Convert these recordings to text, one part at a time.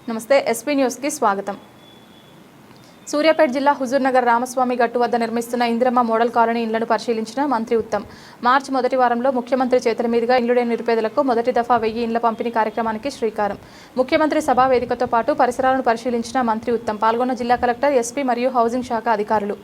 నమస్తే SP news కి స్వాగతం. సూర్యాపేట జిల్లా హుజూర్నగర్ రామస్వామి గట్టు వద్ద నిర్మిస్తున్న ఇందిరమ్మ మోడల్ కాలనీ ఇళ్లను పరిశీలించిన మంత్రి ఉత్తమ్. మార్చి మొదటి వారంలో ముఖ్యమంత్రి చేతుల మీదుగా ఇళ్లు లేని నిరుపేదలకు మొదటి దఫా 1000 ఇండ్ల పంపిణీ కార్యక్రమానికి శ్రీకారం. ముఖ్యమంత్రి సభా వేదికతో పాటు పరిసరాలను పరిశీలించిన మంత్రి ఉత్తమ్. పాల్గొన్న జిల్లా కలెక్టర్, ఎస్పీ మరియు హౌసింగ్ శాఖ అధికారులు.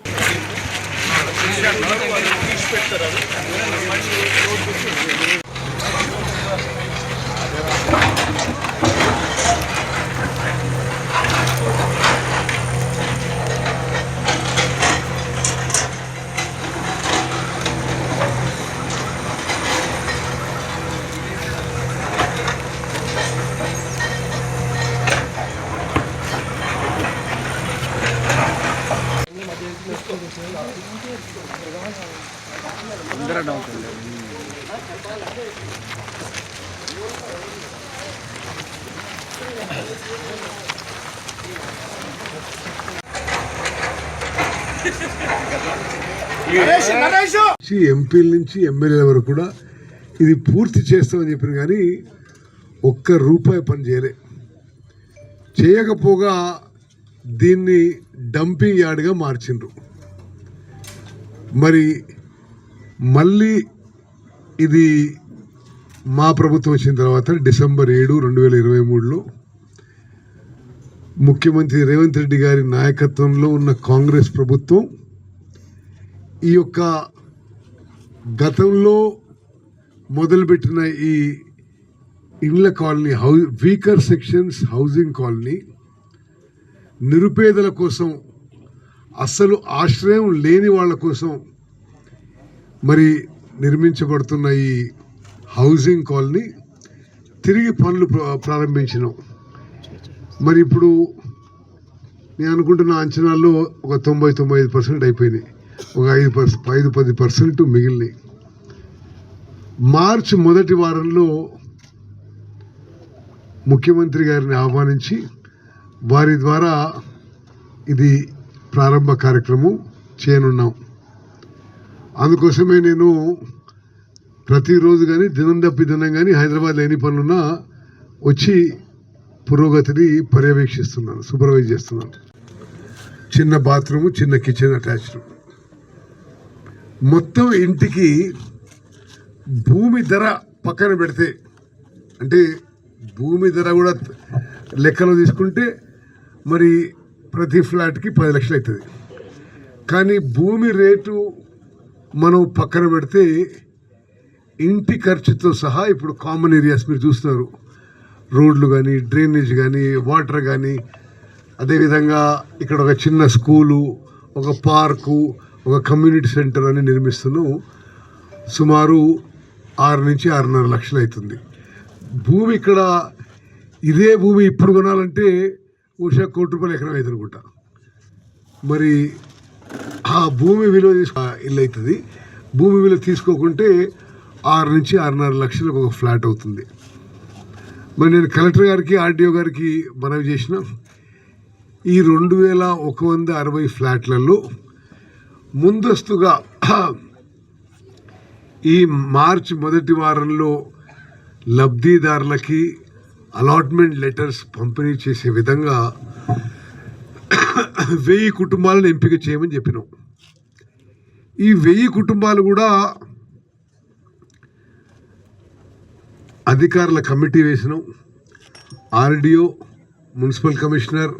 ఎంపీల నుంచి ఎమ్మెల్యేల వరకు కూడా ఇది పూర్తి చేస్తామని చెప్పిన కానీ ఒక్క రూపాయి పని చేయకపోగా దీన్ని డంపింగ్ యార్డ్గా మార్చిండ్రు. మరి మళ్ళీ ఇది మా ప్రభుత్వం వచ్చిన తర్వాత డిసెంబర్ 7, 2023లో ముఖ్యమంత్రి రేవంత్ రెడ్డి గారి నాయకత్వంలో ఉన్న కాంగ్రెస్ ప్రభుత్వం ఈ యొక్క గతంలో మొదలుపెట్టిన ఈ ఇండ్ల colony weaker sections housing colony నిరుపేదల కోసం, అస్సలు ఆశ్రయం లేని వాళ్ళ కోసం మరి నిర్మించబడుతున్న ఈ హౌసింగ్ కాలనీ తిరిగి పనులు ప్రారంభించినాం. మరి ఇప్పుడు నేను అనుకుంటున్న అంచనాల్లో ఒక 90-95% అయిపోయినాయి. ఒక 5-10% మిగిలినాయి. మార్చి మొదటి వారంలో ముఖ్యమంత్రి గారిని ఆహ్వానించి వారి ద్వారా ఇది ప్రారంభ కార్యక్రమం చేయనున్నాం. అందుకోసమే నేను ప్రతిరోజు కానీ దినం తప్పి దినం కానీ హైదరాబాద్లో ఎన్ని పనులున్నా వచ్చి పురోగతిని పర్యవేక్షిస్తున్నాను, సూపర్వైజ్ చేస్తున్నాను. చిన్న బాత్రూము, చిన్న కిచెన్ అటాచ్డ్. మొత్తం ఇంటికి భూమి ధర పక్కన పెడితే, అంటే భూమి ధర కూడా లెక్కలో తీసుకుంటే మరి ప్రతి ఫ్లాట్కి 10 లక్షలు అవుతుంది. కానీ భూమి రేటు మనం పక్కన పెడితే ఇంటి ఖర్చుతో సహా ఇప్పుడు కామన్ ఏరియాస్ మీరు చూస్తున్నారు, రోడ్లు కానీ, డ్రైనేజ్ కానీ, వాటర్ కానీ, అదేవిధంగా ఇక్కడ ఒక చిన్న స్కూలు, ఒక పార్కు, ఒక కమ్యూనిటీ సెంటర్ అని నిర్మిస్తున్నాం. సుమారు 6 నుంచి 6.5 లక్షలు అవుతుంది. భూమి ఇక్కడ ఇదే భూమి ఇప్పుడు కొనాలంటే బహుశా ₹1 కోటి ఎకరం అవుతుంది అనుకుంటా. మరి ఆ భూమి విలువ ఇల్లు అవుతుంది. భూమి విలువ తీసుకోకుంటే 6 నుంచి 6.5 లక్షలకు ఒక ఫ్లాట్ అవుతుంది. మరి నేను కలెక్టర్ గారికి, ఆర్డీఓ గారికి మనవి చేసిన ఈ 2160 ఫ్లాట్లలో ముందస్తుగా ఈ మార్చి మొదటి వారంలో లబ్ధిదారులకి అలాట్మెంట్ లెటర్స్ పంపిణీ చేసే విధంగా 1000 కుటుంబాలను ఎంపిక చేయమని చెప్పినాం. ఈ 1000 కుటుంబాలు కూడా అధికారుల కమిటీ వేసినాం. RDO, municipal commissioner,